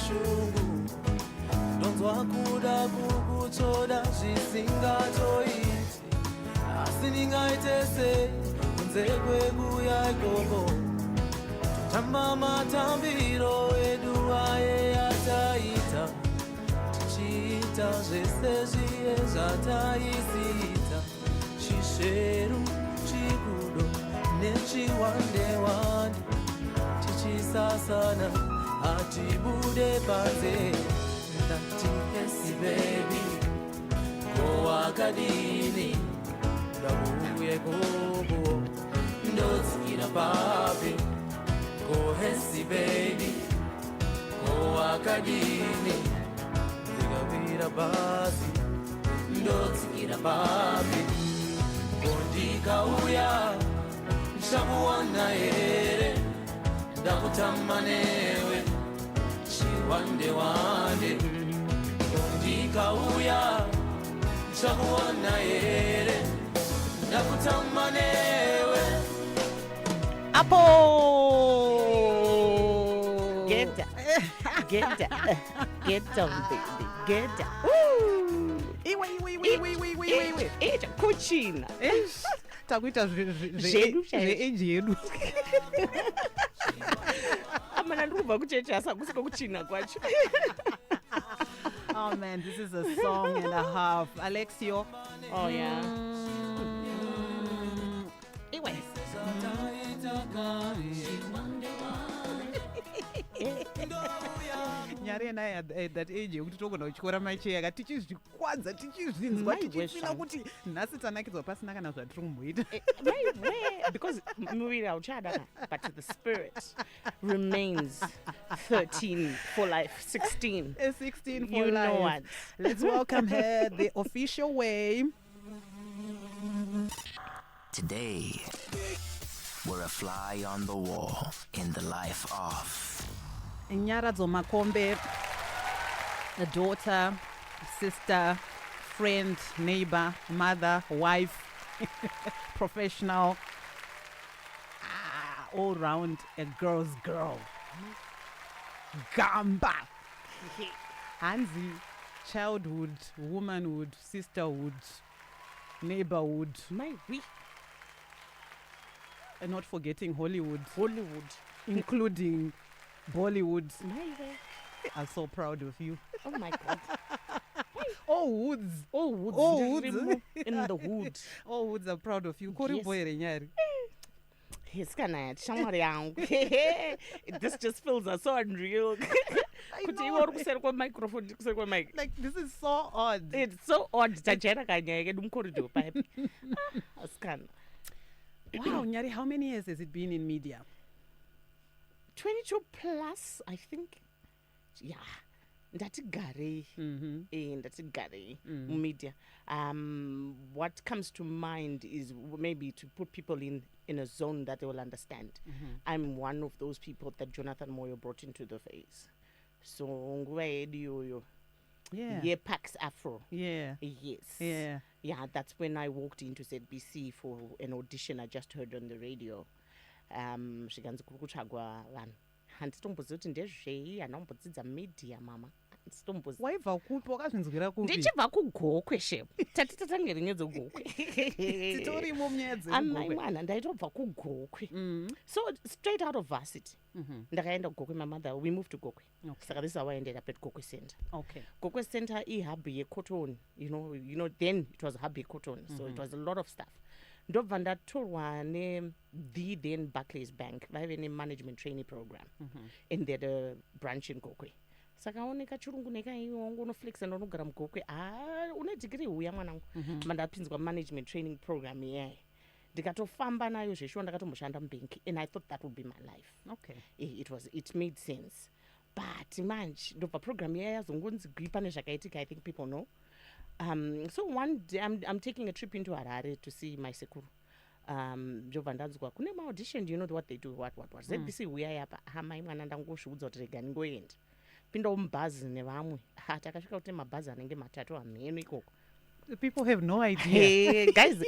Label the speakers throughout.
Speaker 1: shungu ndonzwa kuda kukutoda zvisingatoiti asi ndingaite sei kunze kwekuya ikoko totamba matambiro edu aye ataita tichiita zvese zviye zvataisita chisheru chikudo nechiwandewande tichisasana hatibude panze ndati esi baby kowakadini ndabuye kobo ndodzikira papi kohesi baby kowakadini ndikapira pasi ndodzikira papi kondikauya ndakuona here ndakutama newe chiwandewande kondikauya ndakuona here ndakutama newe
Speaker 2: Apo! Get down. Get down. Get down, baby. Get down. Woo! Iwe. Echa kuchina.
Speaker 3: Takuita zveeji yedu.
Speaker 2: Amana ndikuva kuchecha asa kusiko kuchina kwacho.
Speaker 3: Oh man, this is a song and a half. Alexio.
Speaker 2: Oh yeah.
Speaker 3: Iwe. Nyarie and I at that age yekuti togona kuchikora macheka tichizvikwadza tichizvinzwa tichifina kuti nhasi tanakidzwa pasina kana zvatiri kumboita
Speaker 2: because muviri hauchada but the spirit remains 13 for life 16
Speaker 3: 16 for
Speaker 2: you
Speaker 3: life.
Speaker 2: Know what?
Speaker 3: Let's welcome her the official way.
Speaker 4: Today, we're a fly on the wall in the life of
Speaker 3: Nyaradzo Makombe, a daughter, sister, friend, neighbor, mother, wife, professional, all round a girl's girl. Gamba. Hansi, childhood, womanhood, sisterhood, neighborhood.
Speaker 2: My we
Speaker 3: And not forgetting Hollywood,
Speaker 2: including
Speaker 3: Bollywood.
Speaker 2: my way.
Speaker 3: I'm so proud of you.
Speaker 2: Oh my god.
Speaker 3: All woods.
Speaker 2: All woods. In the wood.
Speaker 3: All woods are proud of you. Kori
Speaker 2: Yes.
Speaker 3: boy Nyari.
Speaker 2: This just feels so unreal. Kuti iwe uri kuseri kwemicrophone kuseri kwemic.
Speaker 3: Like, this is so odd.
Speaker 2: It's so odd. Tajera kanya ke dumcorridor pipe. Askana.
Speaker 3: Wow, Nyari, how many years has it been in media?
Speaker 2: 22 plus, I think. Yeah. Ndatigare. Ndatigare media. What comes to mind is maybe to put people in a zone that they will understand. I'm one of those people that Jonathan Moyo brought into the face. So nguwa
Speaker 3: Yeah.
Speaker 2: Pax Afro.
Speaker 3: Yeah.
Speaker 2: Yes.
Speaker 3: Yeah.
Speaker 2: Yeah, that's when I walked into ZBC for an audition I just heard on the radio. Zvikanzi kuri kutsvagwa vanhu handitomboziva kuti ndezvei handombodzidza media mama
Speaker 3: Waibva kupi wakazvinzwira kupi?
Speaker 2: Ndichibva kuGokwe shepu. Tatanga rinyedzo Gokwe.
Speaker 3: Titorimo munyedzi
Speaker 2: Amai mwana ndaitobva kuGokwe. So straight out of varsity. Ndakaenda kuGokwe, my mother, we moved to Gokwe. Saka this is how I ended up at Gokwe Center.
Speaker 3: Okay.
Speaker 2: Gokwe Center hub yeCotton. You know then it was a hub yeCotton. So it was a lot of stuff. Ndobva ndatorwa the then Barclays Bank vaive nemanagement trainee program. And they had a branch in Gokwe. Saka oneka chirungu nekaiwe wangu unoflexa ndonogara muGokwe. Une degree uya mwanangu. Mandapinzwa management training program iyayi. Ndikatofamba nayo zveshuwa ndakatomboshanda mubank, and I thought that would be my life.
Speaker 3: Okay.
Speaker 2: It made sense. But manje ndobva program iya yazongonzi pane zvakaitika, I think people know. So one day I'm taking a trip into Harare to see my sekuru. Ndobva ndanzwa kune audition, do you know what they do? What ZBC uyai apa hamai mwana ndangozviudza kuti rega ndingoenda. Pinda mubhazi nevamwe. Takasvika kuti mabhazi anenge matatu amheno ikoko.
Speaker 3: People have no idea.
Speaker 2: Hey, guys,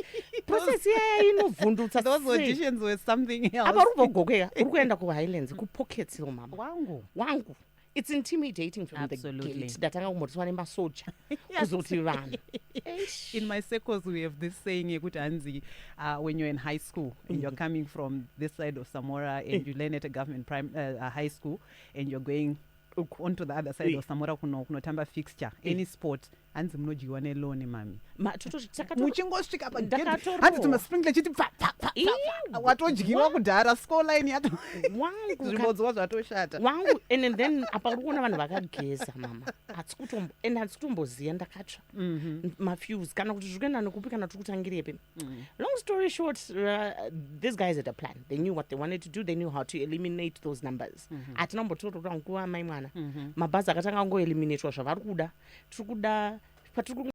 Speaker 2: process here inovhundutsa.
Speaker 3: Those auditions were something else.
Speaker 2: Apa uri kuGokwe, uri kuenda kuHighlands, kuPockets lo mama.
Speaker 3: Wangu.
Speaker 2: it's intimidating from
Speaker 3: Absolutely.
Speaker 2: the gate ndatanga kumbotiswa nemasoja kuzoti vanhu.
Speaker 3: In my circles, we have this saying, yekuti hanzi, when you're in high school and you're coming from this side of Samora and you learn at a government high school and you're going onto the other side of Samora kunotamba fixture, any sport, hanzi munodyiwa neloni mami. Muchingosvika pagedhi hanzi timasprinkler chiti watodyiwa kudhara score line yato zvimbodzwa zvatoshata
Speaker 2: wangu and then apa uri kuona vanhu vakageza mama handisi kutomboziva ndakatsva mafuse kana kuti zviri kuenda nekupi kana tiri kutangirepi. Long story short, these guys had a plan. They knew what they wanted to do. They knew how to eliminate those numbers. Hatina kumbotora nguva mai mwana mabhazi akatanga kungoeliminatwa zvavari kuda tiri kuda patiri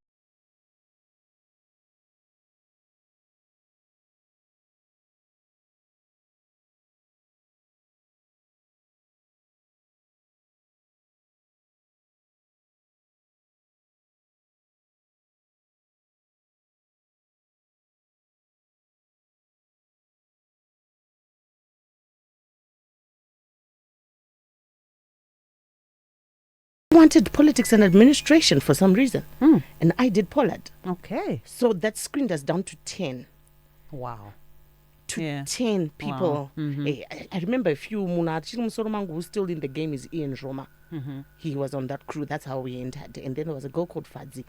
Speaker 2: wanted politics and administration for some reason. And I did Pollard.
Speaker 3: Okay.
Speaker 2: So that screened us down to 10.
Speaker 3: Wow.
Speaker 2: To 10 people.
Speaker 3: Wow.
Speaker 2: I remember a few Muna Chimusoromangu who's still in the game is Ian Roma. He was on that crew. That's how we entered. And then there was a girl called Fadzi.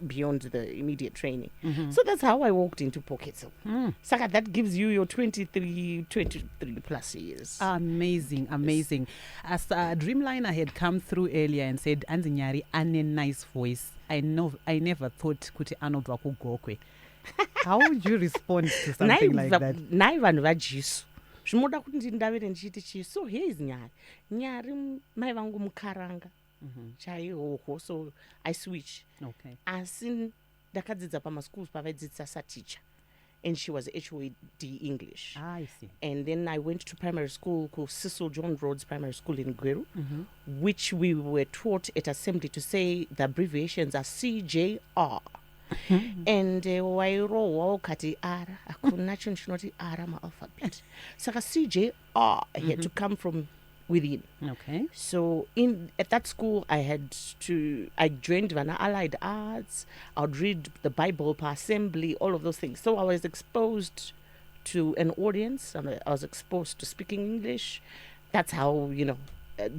Speaker 2: Beyond the immediate training. So that's how I walked into Pockets. Saka, that gives you your 23 plus years.
Speaker 3: Amazing, amazing. As Dreamliner had come through earlier and said, Nyarie, a nice voice. I never thought kuti anobva kugokwe. How would you respond to something like that?
Speaker 2: Naivanhu vajesu zvinoda kuti ndindavire ndichiti chii. So here is Nyarie mai vangu mukaranga chaihoko, so I switch.
Speaker 3: Okay.
Speaker 2: Asi ndakadzidza pamaschools pavaidzidzisa sateacher, and she was HOD English.
Speaker 3: I see.
Speaker 2: And then I went to primary school called Cecil John Rhodes Primary School in Gweru, which we were taught at assembly to say the abbreviations are CJR. And wairohwa ukati ara hakuna chinhu chinoti ara maalphabet, saka CJR had to come from within.
Speaker 3: Okay.
Speaker 2: So at that school I joined Vana Allied Arts. I would read the Bible per assembly, all of those things. So I was exposed to an audience, and I was exposed to speaking English. That's how,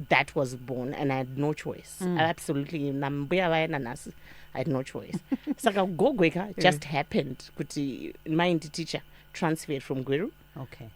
Speaker 2: that was born, and I had no choice. Absolutely. I had no choice. Saka Gogweka just happened. My teacher transferred from Gweru,
Speaker 3: Okay.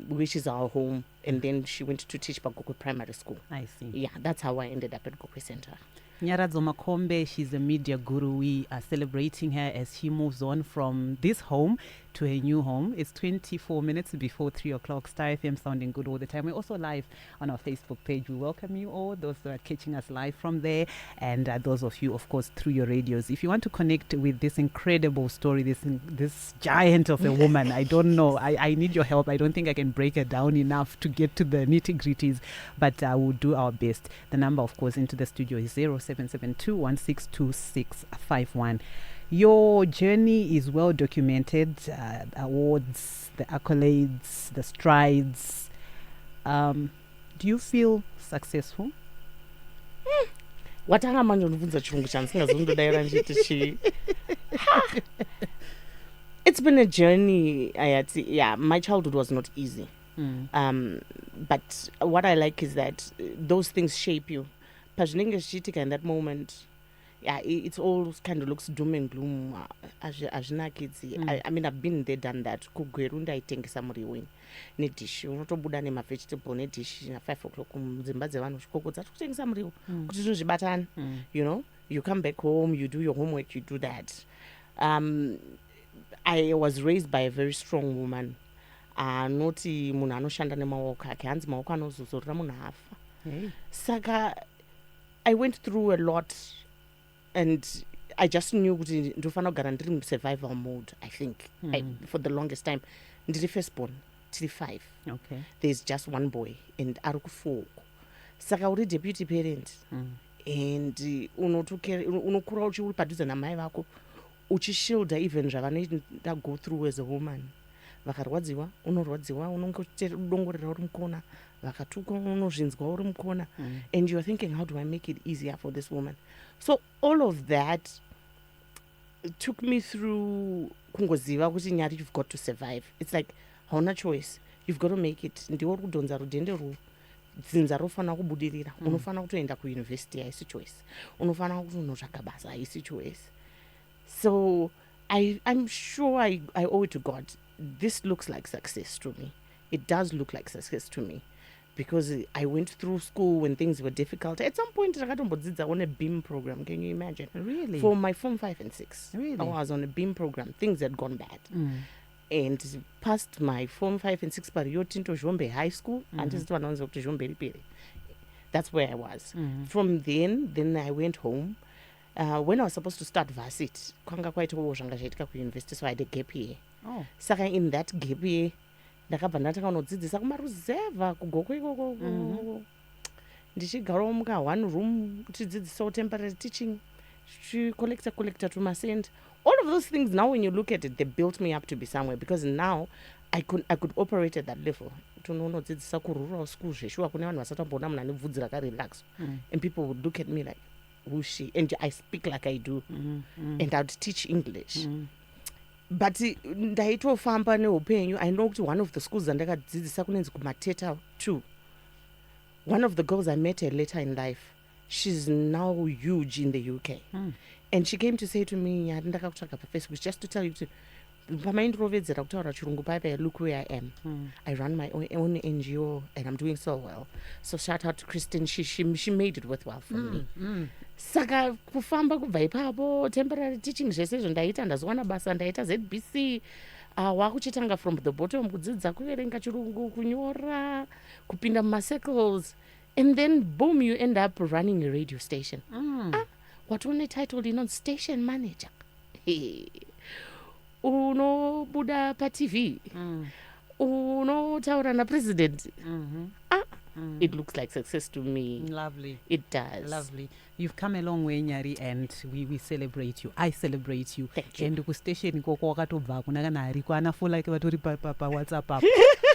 Speaker 2: Which is our home, and then she went to teach Bagokwe Primary School.
Speaker 3: I see.
Speaker 2: Yeah, that's how I ended up at Gokwe Center.
Speaker 3: Nyaradzo Makombe, she's a media guru. We are celebrating her as she moves on from this home to a new home. It's 24 minutes before 3 o'clock. Star FM sounding good all the time. We're also live on our Facebook page. We welcome you all, those who are catching us live from there, and those of you, of course, through your radios. If you want to connect with this incredible story, this giant of a woman, I don't know. I need your help. I don't think I can break her down enough to get to the nitty-gritties, but we'll do our best. The number, of course, into the studio is 0772162651. Your journey is well documented, the awards, the accolades, the strides. Do you feel successful?
Speaker 2: Watanga manje univunza chirungu chansingazondo nditi chi. It's been a journey, Iyati. Yeah, my childhood was not easy. But what I like is that those things shape you. Pazvinenge zvichiitika in that moment, yeah, it all kind of looks doom and gloom. Azvinakidzi. I mean, I've been there, done that. Kugweru ndaitengesa muriwo nedishi. Unotobuda nemavegetable nedishi na 5 o'clock mudzimba dzevanhu zvikoko dzati kutengesa muriwo kuti zvinhu zvibatane. You know, you come back home, you do your homework, you do that. I was raised by a very strong woman. Noti munhu anoshanda nemaoko ake, hanzi maoko anozozorora munhu afa. Saka I went through a lot, and I just knew kuti ndofana kugara ndiri in survival mode. I think for the longest time ndiri firstborn till 5.
Speaker 3: Okay.
Speaker 2: There's just one boy and ari ku4. Saka uri deputy parent, and unokura uchi uri padhuze namai vako uchishilda even zvavanoita go through as a woman. vakarwadziwa unorwadziwa unonge uchidongorera uri mukona vakatukwa unozvinzwa uri mukona and you're thinking how do I make it easier for this woman. So all of that took me through kungoziva kuti Nyari, you've got to survive. It's like hauna choice, you've got to make it. Ndiwo uri kudhonza rudhende dzinza rofanira kubudirira unofanira kutoenda kuuniversity haisi choice, unofanira kuti unotsvaka basa haisi choice. So I'm sure I owe it to God. This looks like success to me. It does look like success to me because I went through school when things were difficult. At some point I on a BEAM program. Can you imagine?
Speaker 3: Really?
Speaker 2: For my Form 5 and 6.
Speaker 3: Really?
Speaker 2: I was on a BEAM program. Things had gone bad. And past my Form 5 and 6 period into Jombe High School, and this one was up to Jombe Ripiri. That's where I was. From then I went home. When I was supposed to start varsity, kwanga kwaita zvangachiitika kuuniversity, so I had a gap year. Saka in that gap year ndakabva ndatanga kunodzidzisa kumaruzevha kugoko ikoko ndichigarawo muka one room tidzidzisawo temporary teaching collector to masend. All of those things now when you look at it, they built me up to be somewhere because now I could operate at that level. Tononodzidzisa kurural school zveshuwa kune vanhu vasatambona munhu ane bvudzi rakarelax and people would look at me like who's she, and I speak like I do and I'd teach English. But ndaitofamba neupenyu, I know one of the schools ndakadzidzisa kunenzi kumateta too. One of the girls I met her later in life, she's now huge in the UK. And she came to say to me, ndakakutsvaga paFacebook just to tell you to pamaindirovedzera kutaura chirungu paipai, look where I am. I run my own NGO and I'm doing so well. So shout out to Kristen, she made it worthwhile for me. Saka kufamba kubva ipapo temporary teaching zvese izvo ndaita, ndazowana basa ndaita ZBC. Wakuchitanga from the bottom, kudzidza kuverenga chirungu, kunyora, kupinda mucircles, and then boom, you end up running a radio station. Watoone title inonzi station manager. Unobuda paTV, unotaura napresident. It looks like success to me.
Speaker 3: Lovely.
Speaker 2: It does.
Speaker 3: Lovely. You've come a long way, Nyari, and we celebrate you. I celebrate you.
Speaker 2: Thank you.
Speaker 3: And kustation koko wakatobva kuna kana ariko anafola like vatori pa WhatsApp app.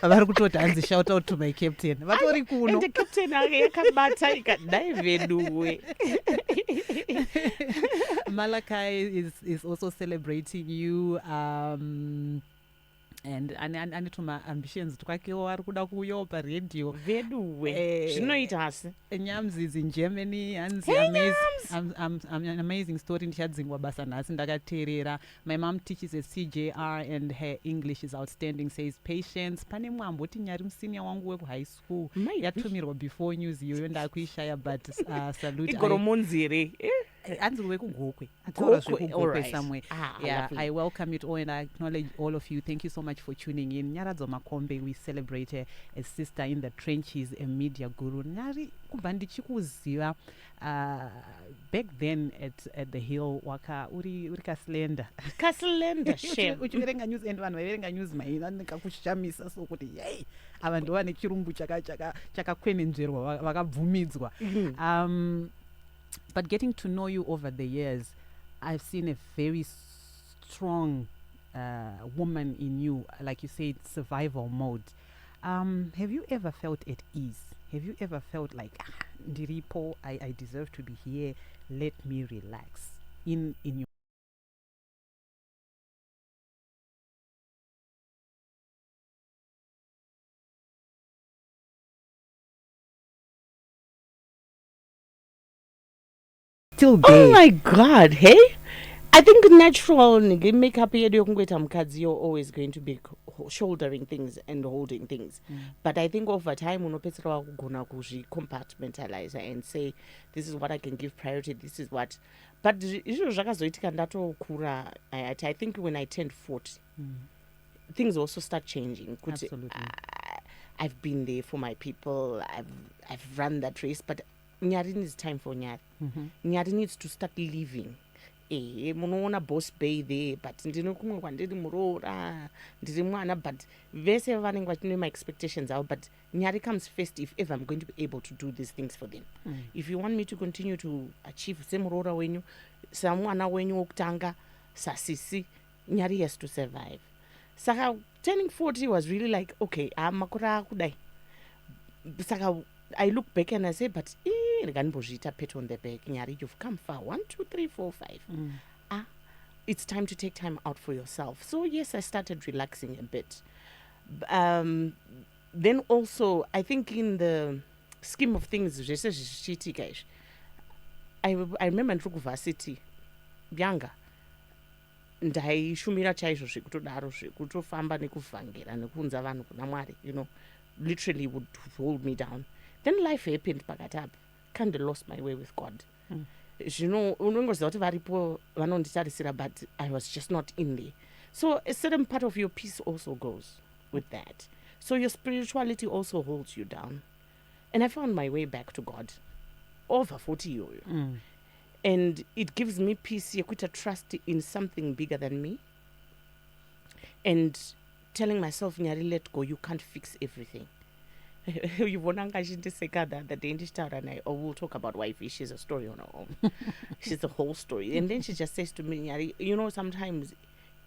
Speaker 3: Vari kutoti hanzi shout out to my captain. Vatori kuno.
Speaker 2: And the captain yakabata ikadai veduwe.
Speaker 3: Malachi is also celebrating you. And anituma ambitions twakewo ari kuda kuuyawo paredio
Speaker 2: veduwe zvinoita asi
Speaker 3: Nyams is in Germany and an amazing story. Ndichadzingwa basa nhasi ndakateerera. My mom teaches at CJR and her English is outstanding, says patience. Pane mwambo kuti Nyari musenior wangu weku high school yatumirwa before news iyoyo ndakuishaya, but salute
Speaker 2: igoromonzire
Speaker 3: anzi wekugokwe ataura zvekugokwe somewhere.
Speaker 2: Lovely.
Speaker 3: I welcome it all and I acknowledge all of you. Thank you so much for tuning in. Nyaradzo Makombe, we celebrate her as sister in the trenches, a media guru. Nyari kubva ndichikuziva back then at the Hill waka uri kaslender
Speaker 2: shame
Speaker 3: uchiverenga news and vanhu vaiverenga news maina ndikakushamisa sokuti yei ava ndova nechirumbu chakakwenenzverwa vakabvumidzwa. But getting to know you over the years, I've seen a very strong woman in you, like you said, survival mode. Have you ever felt at ease? Have you ever felt like, Ndiripo, I deserve to be here, let me relax in your still there?
Speaker 2: Oh my God, hey? I think natural makeup yedu yokungoita mukadzi, you're always going to be shouldering things and holding things. But I think over time unopedzera wakugona kuzvicompartmentalize and say this is what I can give priority, this is what. But izvo zvakazoitika ndatokura. I think when I turned 40 things also start changing.
Speaker 3: Absolutely.
Speaker 2: I've been there for my people. I've run that race, but Nyari needs time for Nyari. Nyari needs to start living. Munoona boss bay there, but ndinokumwe kwandiri muroora ndiri mwana, but vese vanenge vachine my expectations out. But Nyari comes first if ever I'm going to be able to do these things for them. If you want me to continue to achieve semuroora wenyu, samwana wenyu wokutanga, sasisi, Nyari has to survive. Saka turning 40 was really like, okay, makora kudai. Saka I look back and I say, but pat on the back, Nyarie, you've come far. 1, 2, 3, 4, 5. It's time to take time out for yourself. So yes, I started relaxing a bit. Then also, I think in the scheme of things, I remember varsity, Bianga. Ndaishumira chaizvo zvekutodaro zvekutofamba nekuvhangira nekuunza vanhu kuna Mwari, literally would hold me down. Then life happened pakati apa. Kind of lost my way with God. Unongoziva kuti varipo vanonditarisira, but I was just not in there. So a certain part of your peace also goes with that. So your spirituality also holds you down. And I found my way back to God over 40 years. And it gives me peace, a trust in something bigger than me. And telling myself, Nyarie, let go, you can't fix everything. You the dentist and I will talk about wifey. She's a story on her own. She's the whole story. And then she just says to me, Nyarie, sometimes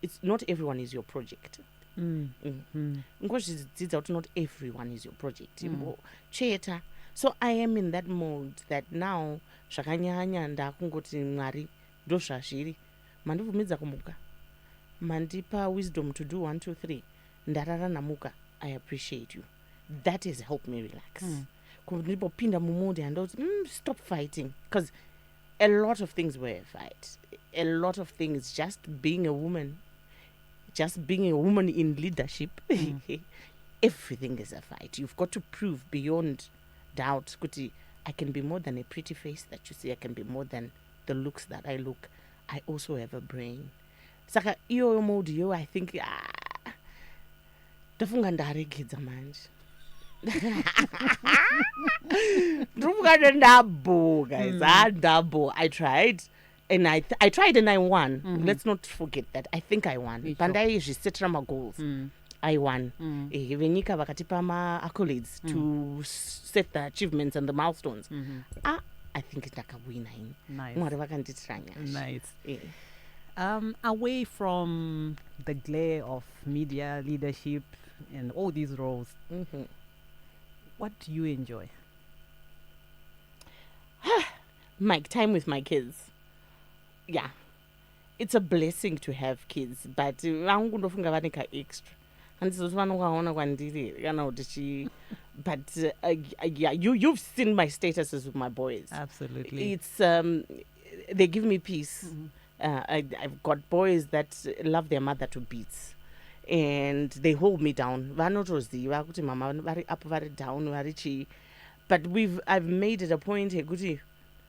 Speaker 2: it's not everyone is your project. Because not everyone is your project. So I am in that mode that now zvakanyanya ndakungoti Mwari ndo zvazviri, mandibvumidza kumuka, mandipa wisdom to do 1, 2, 3, ndarara namuka, I appreciate you. That has helped me relax. Ndipopinda mumudi and stop fighting, because a lot of things were a fight. A lot of things, just being a woman in leadership, everything is a fight. You've got to prove beyond doubt, Kuti, I can be more than a pretty face that you see. I can be more than the looks that I look. I also have a brain. Saka iyo mode yo, I think ndafunga ndaregedza manje. Ndafunga ndabo, guys. Ndabo. I tried. And I tried and I won. Let's not forget that. I think I won. Pandai set my goals. I won. Venyika vakatipa ma accolades to set the achievements and the milestones. I think it's like a winner.
Speaker 3: Nice. Away from the glare of media, leadership, and all these roles, what do you enjoy?
Speaker 2: My time with my kids. Yeah. It's a blessing to have kids, but extra. And so but yeah, you've seen my statuses with my boys.
Speaker 3: Absolutely.
Speaker 2: It's they give me peace. I've got boys that love their mother to bits, and they hold me down. But I've made it a point,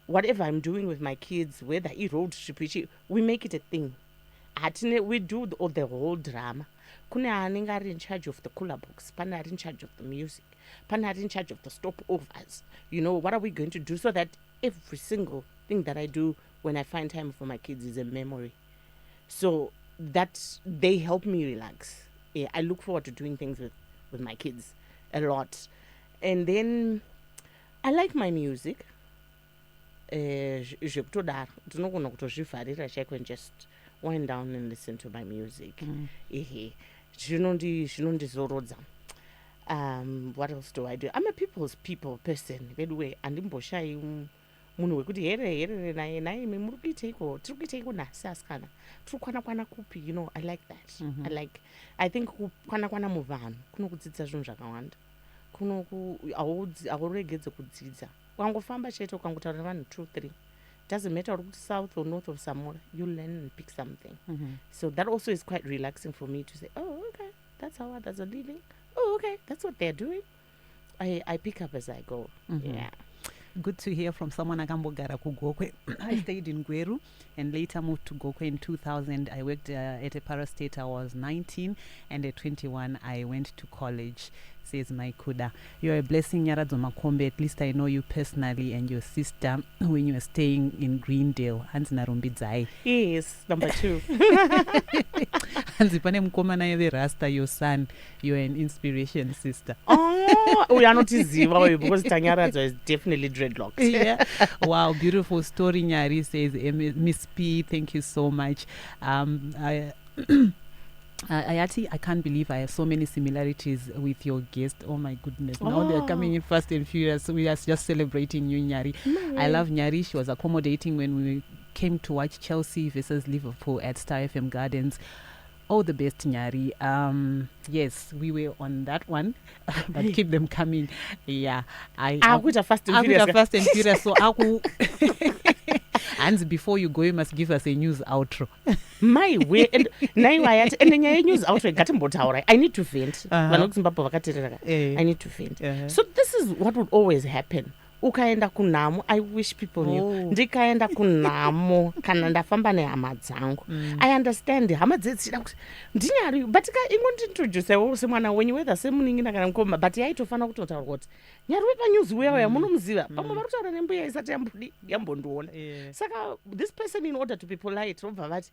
Speaker 2: whatever I'm doing with my kids, whether it's road trip, we make it a thing. We do the whole drama. Kuna anenge ari in charge of the cooler box, pana ari in charge of the music, pana ari in charge of the stopovers. What are we going to do so that every single thing that I do when I find time for my kids is a memory. So that they help me relax. Yeah, I look forward to doing things with my kids a lot. And then I like my music. I can just wind down and listen to my music. What else do I do? I'm a people's people person. By the way, and I like that. I think wangofamba chete ukangotaura vanhu 2, 3, doesn't matter south or north of somewhere, you learn and pick something. So that also is quite relaxing for me to say, oh, okay, that's how others are living. Oh, okay, that's what they're doing. I pick up as I go. Yeah.
Speaker 3: Good to hear from someone akambogara ku Gokwe. I stayed in Gweru and later moved to Gokwe in 2000. I worked at a parastate. I was 19, and at 21 I went to college, says my Kuda. You're a blessing, Nyaradzo Makombe. At least I know you personally and your sister when you were staying in Greendale. Hanzi narumbidzai.
Speaker 2: Yes, number 2.
Speaker 3: Hanzi pane mukomana yeve Rasta, your son. You're an inspiration, sister.
Speaker 2: Oh, we are not easy because Nyaradzo is definitely dreadlocks.
Speaker 3: Yeah. Wow, beautiful story, Nyarie, says Miss P. Thank you so much. Iyati, I can't believe I have so many similarities with your guest. Oh my goodness. Now they're coming in fast and furious. We are just celebrating you, Nyarie. I love Nyarie. She was accommodating when we came to watch Chelsea versus Liverpool at Star FM Gardens. All the best, Nyarie. Yes, we were on that one, but keep them coming. Yeah.
Speaker 2: I would have fast and furious.
Speaker 3: So and before you go, you must give us a news outro.
Speaker 2: My way, and now I and then news outro. I need to vent. I need to vent. So this is what would always happen. Ukaenda kunamo, I wish people knew. Ndikaenda kunamo kana ndafamba nehama dzangu. I understand hama dzetsida kuti ndinyari but ingointroduce semwana when you were the same ningina kana mukoma but yaitofana kutotaura kuti nyari wepa news wewe munomuziva pamwe vari kutaura nembuya isati yambondiona. Saka this person in order to be polite robva vati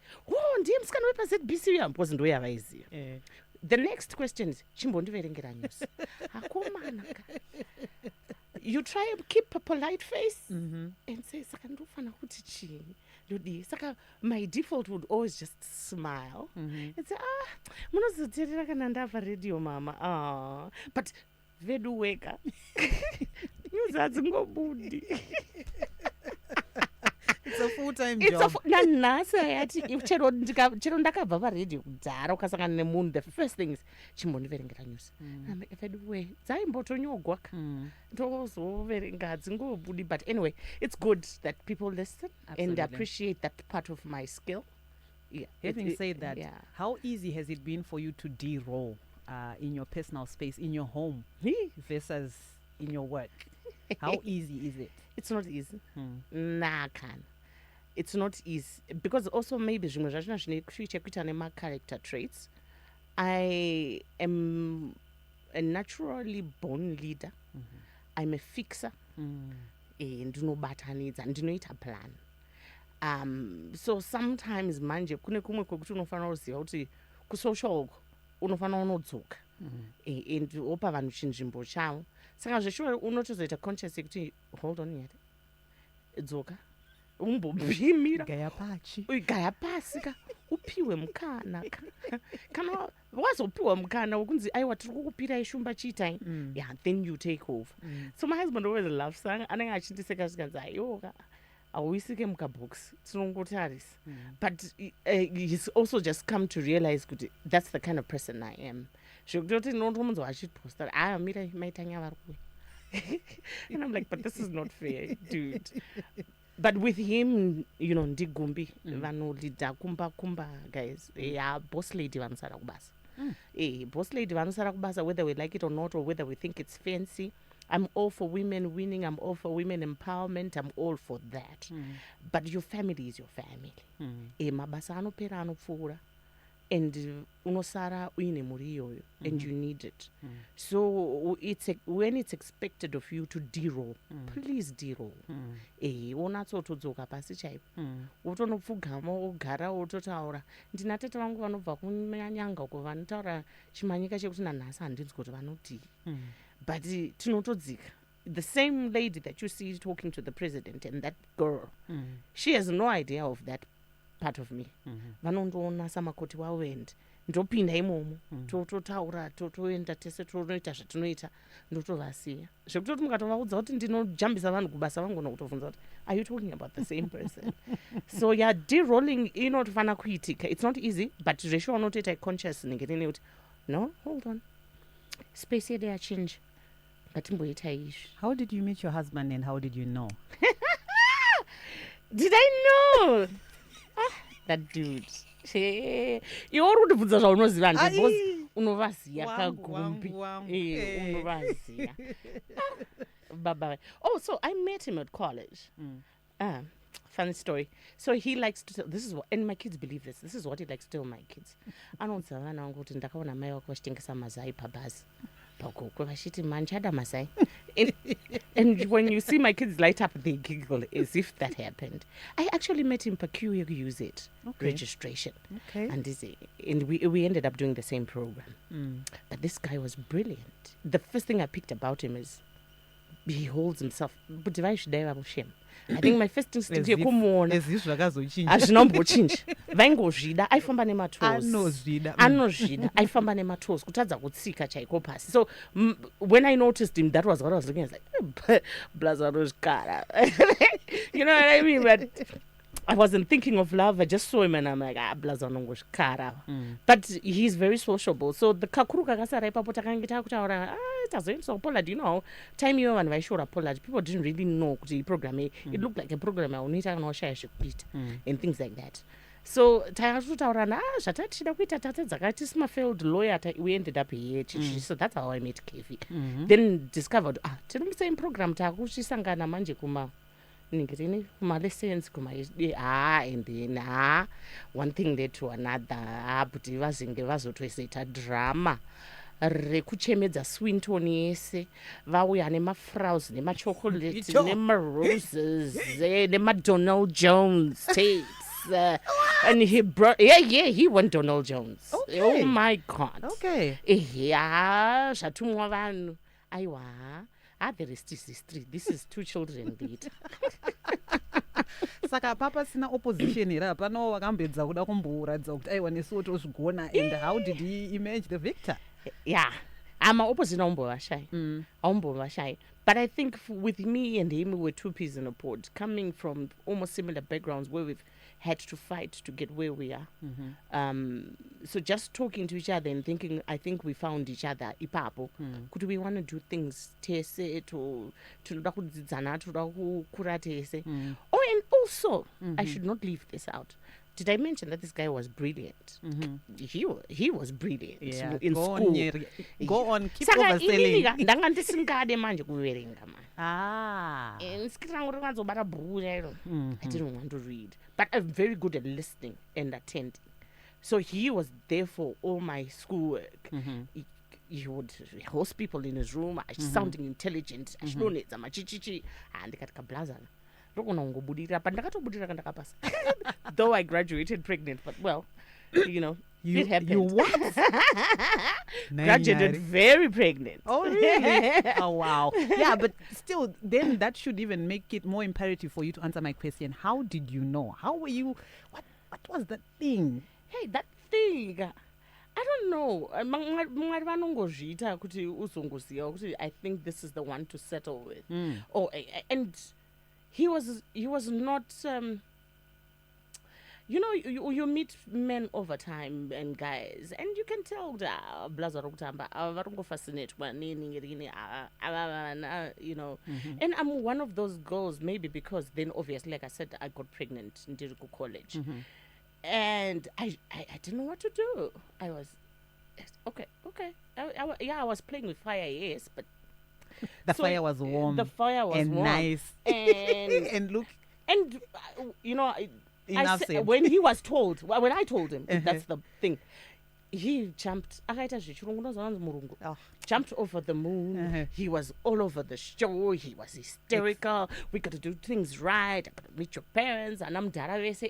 Speaker 2: ndiye musikana wepa ZBC uya because ndo yavaiziva. The next question is chimbondiverengera news. Akomana you try to keep a polite face and say saka ndofana kuti chini ndodi saka my default would always just smile and say munozoteerera kana ndabva radio mama but vedu weka news hadzingobudi.
Speaker 3: It's a full-time job.
Speaker 2: Nanhasi ayati chero ndakabva paredio kudhara ukasangana nemunhu the first thing is chimbondiverengera news. Veduwe dzaimbotonyogwa ndozoverenga hadzingobudi. But anyway, it's good that people listen. Absolutely. And appreciate that part of my skill. Yeah.
Speaker 3: Having said that, how easy has it been for you to de-roll in your personal space, in your home versus in your work? How easy is it?
Speaker 2: It's not easy. It's not easy because also maybe my character traits. I am a naturally born leader. I'm a fixer. And no needs and a plan. So sometimes manje kune kumwe kokuti unofana kuziva kuti kusocial unofana unodzoka and opa vanhu chinzvimbo chavo. Saka zveshuwa unotozoita conscious yekuti hold on yet dzoka umbobhimira gaya pasi ka upiwe mukana kana wazopiwa mukana wokunzi aiwa tiri kukupirai shumba chiitai then you take over. So my husband always laughs anenge achindiseka zvikanzi aiwoka auisike mukabox tinongotarisa. But he's also just come to realize kuti that's the kind of person I am. Zvekutoti ndinotomunzwa achiposta mirai maitanya vari kuwe. And I'm like, but this is not fair, dude. But with him, you know, ndigumbi vanolida kumba guys. Boss lady vanosara kubasa. Boss lady vanosara kubasa whether we like it or not, or whether we think it's fancy. I'm all for women winning. I'm all for women empowerment. I'm all for that. But your family is your family. Mabasa anopera anopfuura. And unosara uine muri iyoyo and you need it. So when it's expected of you to de-roll, please de-roll. Wonatsotodzoka pasi chaipo wotonopfugama wogara wototaura ndinatete vangu vanobva kunyanga uko vanotaura chimanyika chekuti nanhasi handinzwi kuti vanotii. But tinotodzika. The same lady that you see talking to the president and that girl, she has no idea of that part of me. Vanondoona samakoti wawend ndopinda imomo tototaura totoenda tese tonoita zvatinoita ndotovasiya zvekutoti mukatovaudza kuti ndinojambisa vanhu kubasa vangona kutovunza kuti are you talking about the same person? So de-rolling inotofana kuitika. It's not easy, but zveshuwa unotoita conscious ngenene kuti no, hold on, space yedu yachange, ngatimboita izvi.
Speaker 3: How did you meet your husband and how did you know?
Speaker 2: Did I know? That dude. Iwo uri kutibvunza zvaunoziva because unovaziya kagumbi. Unovaziya. Baba. Oh, so I met him at college. Funny story. So he likes to tell, this is what, and my kids believe this. This is what he likes to tell my kids. Anonzi vana vangu kuti ndakaona mai wako vachitengesa mazai pabhazi. Pakoko vachiti manchada mazai. And when you see my kids light up, they giggle as if that happened. I actually met him Peculiar Use It registration. And we ended up doing the same program. But this guy was brilliant. The first thing I picked about him is he holds himself. But why should I have shame? I think my first instinct yekumuona
Speaker 3: as if zvakazochinja
Speaker 2: hazvinombochinja vaingozvida aifamba nematoes
Speaker 3: anozvida
Speaker 2: anozvida aifamba nematoes kutadza kutsika chaiko pasi. So when I noticed him, that was what I was looking at. I was like, blazarozkara. You know what I mean? But I wasn't thinking of love. I just saw him and I'm like, blazanongoshkara. But he's very sociable. So the kakuru kakasara ipapo takangita kutaura tazoendawo Pollard. You know, time iyo vanhu vaishora Pollard, people didn't really know kuti program it looked like a program unoita kana washaya zvekuita and things like that. So takatotaurana zvatatichida kuita tate dzakati failed lawyer, we ended up here. So that's how I met Kevi. Then discovered tiri musame program takushisangana manje kuma ningitini kuma lessons kuma and then one thing led to another kuti vazinge vazotoisaita drama rekuchemedza Swinton yese vauya nemafraus nemachocolate nemaroses nemadonald Jones tapes. And he brought he went Donald Jones.
Speaker 3: Okay.
Speaker 2: Oh my God.
Speaker 3: Okay.
Speaker 2: Shatumwa vanhu aiwa the rest is history. This is two children lead.
Speaker 3: Saka papa sina opposition here pano wakambedza kuda kumboratidza kuti aiwa nesuwo tozvigona. And how did he emerge the victor?
Speaker 2: Yeah, I'm opposite shy. But I think with me and him, we were two peas in a pod, coming from almost similar backgrounds where we've had to fight to get where we are. So just talking to each other and thinking, I think we found each other. Ipapo, could we want to do things tese to kuratese? Oh, and also, I should not leave this out. Did I mention that this guy was brilliant? He was brilliant in
Speaker 3: go
Speaker 2: school.
Speaker 3: On, Nyarie. Go on, keep overselling.
Speaker 2: Ndanga ndisingade manje kuverenga man.
Speaker 3: I
Speaker 2: didn't want to read, but I'm very good at listening and attending. So he was there for all my schoolwork. He would host people in his room, sounding intelligent, and though I graduated pregnant, but well, you know, it happened.
Speaker 3: You what?
Speaker 2: Graduated very pregnant.
Speaker 3: Oh, really? Oh, wow. Yeah, but still, then that should even make it more imperative for you to answer my question. How did you know? How were you? What was that thing?
Speaker 2: Hey, that thing. I don't know. I think this is the one to settle with. Oh, and he was not. You know, you meet men over time and guys, and you can tell you know. And I'm one of those girls, maybe because then obviously, like I said, I got pregnant in Ndiriko College. And I didn't know what to do. I was, okay. I was playing with fire, yes, but
Speaker 3: the fire was warm.
Speaker 2: The fire was
Speaker 3: and
Speaker 2: warm.
Speaker 3: Nice.
Speaker 2: And
Speaker 3: and look.
Speaker 2: And, you know, when I told him, that's the thing. He jumped. Jumped over the moon. He was all over the show. He was hysterical. We got to do things right. I got to meet your parents. And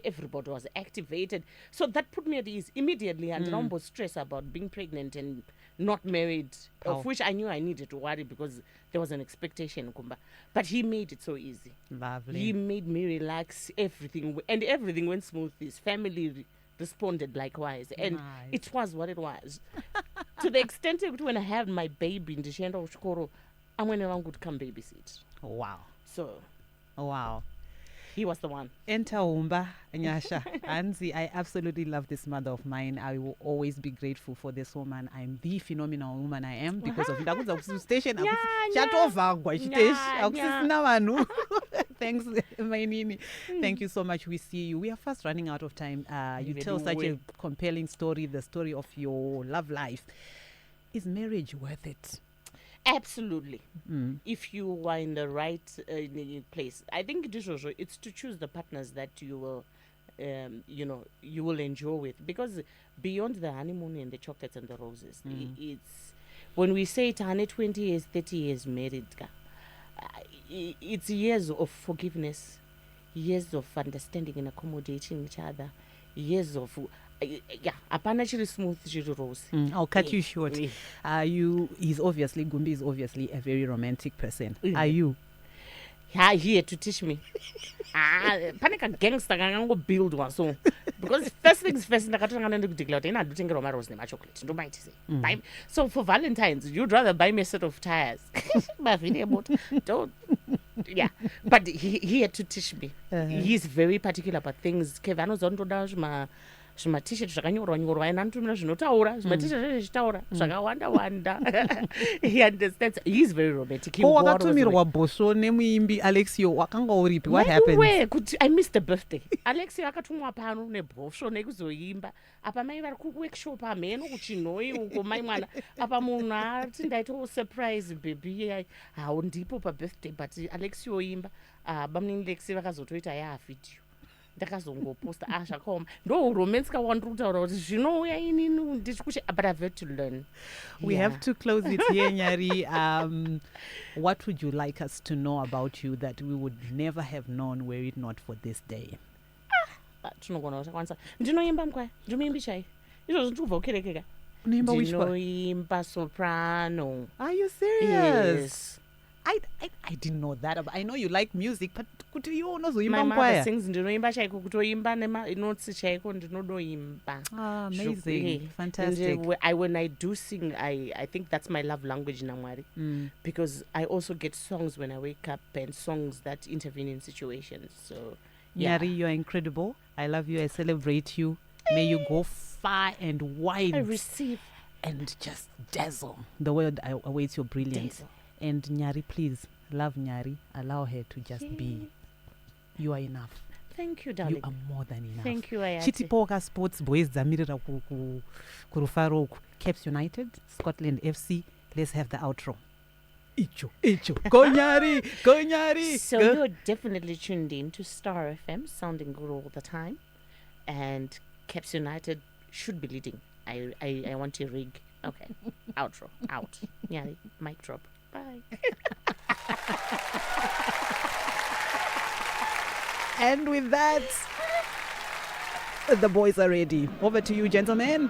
Speaker 2: everybody was activated. So that put me at ease immediately. And I was stressed about being pregnant and not married, of which I knew I needed to worry because there was an expectation. But he made it so easy.
Speaker 3: Lovely.
Speaker 2: He made me relax. Everything went smooth. His family responded likewise, and it was what it was. To the extent that when I had my baby in the Shendo Shikoro, I went around to come babysit.
Speaker 3: Wow.
Speaker 2: So,
Speaker 3: wow.
Speaker 2: He was the one.
Speaker 3: Enter Umba, Nyasha. Anzi, I absolutely love this mother of mine. I will always be grateful for this woman. I'm the phenomenal woman I am because of that station. Thanks, Mainini. Thank you so much. We see you. We are fast running out of time. You tell such a compelling story, the story of your love life. Is marriage worth it?
Speaker 2: Absolutely. If you are in the right place. I think it's to choose the partners that you will, you will enjoy with. Because beyond the honeymoon and the chocolates and the roses, it's when we say 20 years, 30 years married, it's years of forgiveness, years of understanding and accommodating each other, years of apana chiri smooth chiri rose.
Speaker 3: I'll cut you short. Gumbi is obviously a very romantic person. Are you?
Speaker 2: he had to teach me. Pane kagangster kangangobuildwa so because first things first ndakatanga ndikudeclare kuti inandotengerwa marose nemachocolate ndomaiti sei. So for Valentine's you'd rather buy me a set of tires. Don't. Yeah, but he had to teach me. He's very particular about things. Kevanozondoda zvima t-shirt zvakanyorwa ena anotumira zvinotaura zvima t-shirt zvezvitaura zvakawanda. He understands. He's very romantic.
Speaker 3: Wakatumirwa bhosvo nemuimbi Alexio wakanga uripi? What happened?
Speaker 2: Kuti I missed the birthday. Alexio akatumwa pano nebhosvo nekuzoimba. Apa mai vari kuworkshop amheno kuchinhoi uko mai mwana. Apa munhu ati ndaita surprise baby. Hao ndipo pa birthday but Alexio imba. Bamweni Lexi vakazotoita video. Ndakazongoposta zvakaoma ndo romance kawandiri kutaura kuti zvinouya inini ndichikushe but I've had to learn.
Speaker 3: We have to close it here, Nyarie. What would you like us to know about you that we would never have known were it not for this day?
Speaker 2: Tinogona kuchakwanisa ndinoimba mkwaya ndimuimbi chai izvozvo ndikubva kukerekeka ndinoimba soprano.
Speaker 3: Are you serious?
Speaker 2: Yes.
Speaker 3: I didn't know that. I know you like music, but kuti you unozoimba
Speaker 2: my mother
Speaker 3: mkwaya?
Speaker 2: sings ndinoimba chaiko kutoimba nemanotsi chaiko ndinodoimba.
Speaker 3: Amazing. Fantastic.
Speaker 2: And when I do sing, I think that's my love language namwari. Because I also get songs when I wake up and songs that intervene in situations. So yeah.
Speaker 3: Nyarie, you're incredible. I love you. I celebrate you. May you go far and wide.
Speaker 2: I receive.
Speaker 3: And just dazzle. The world awaits your brilliance.
Speaker 2: Dazzle.
Speaker 3: And Nyarie, please, love Nyarie. Allow her to just be. You are enough.
Speaker 2: Thank you, darling.
Speaker 3: You are more than enough.
Speaker 2: Thank you, Iyati.
Speaker 3: Chitipoka Sports Boys dzamirira kurufaro Caps United, Scotland FC. Let's have the outro. Icho. Go Nyarie, go Nyarie.
Speaker 2: So you're definitely tuned in to Star FM, sounding good all the time. And Caps United should be leading. I want to rig. Okay. Outro. Out. Nyarie, mic drop. Bye.
Speaker 3: And with that, the boys are ready. Over to you, gentlemen.